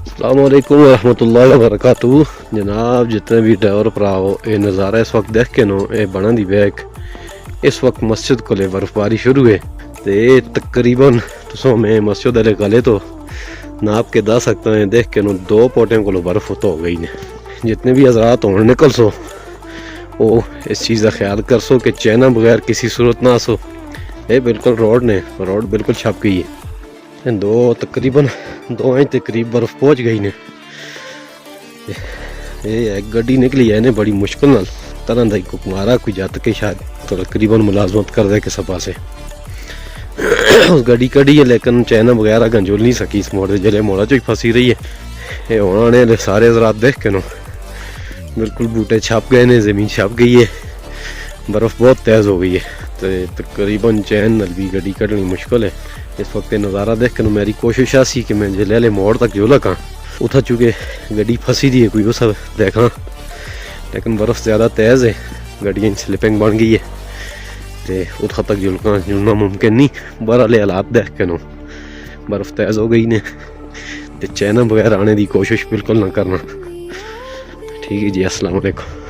अस्सलामुअलैकुम वरहमतुल्लाहि वबरकातुहू। जनाब जितने भी ड्राइवर भरा हो ये नज़ारा इस वक्त देख के नो ये बना दी बैग इस वक्त मस्जिद को बर्फबारी शुरू है ते तकरीबन तुसों में मस्जिद वाले गले तो नाप के दस सकते हैं देख के नो 2 पोटियों को बर्फ तो हो गई ने। जितने भी हजरात होने निकल सो वो इस चीज़ का ख्याल कर सो कि चैना बगैर किसी सूरत ना सो। ये बिल्कुल रोड बिल्कुल छप गई है। तकरीबन 2 इंच के करीब बर्फ पहुंच गई ने। ये गड्डी निकली है ने बड़ी मुश्किल नाल तरह दा को मारा कोई जत के शायद तो तकरीबन मुलाजमत कर दे के सपा से उस गड्डी कड़ी है लेकिन चैना वगैरह गंजोल नहीं सकी इस मोड़ जले मोड़ा चो ही फंसी रही है। ये उन्होंने सारे हजरात देख के नो बिल्कुल बूटे छप गए ने, ज़मीन छप गई है, बर्फ़ बहुत तेज़ हो गई है तो तकरीबन चैन नल भी गड्डी कढ़नी मुश्किल है। इस वक्त नज़ारा देख के मेरी कोशिश आसी कि मैं जले मोड़ तक जो लगा उठा चुके गड्डी फंसी दी है कोई वो सब देखा लेकिन बर्फ़ ज़्यादा तेज़ है, गड्डियाँ स्लिपिंग बन गई है तो उठा तक जुलका जुलना मुमकिन नहीं। बहरहाल हालात देख के नो बर्फ़ तेज़ हो गई ने तो चैना वगैरह आने की कोशिश बिल्कुल ना करना। ठीक है जी, अस्सलाम वालेकुम।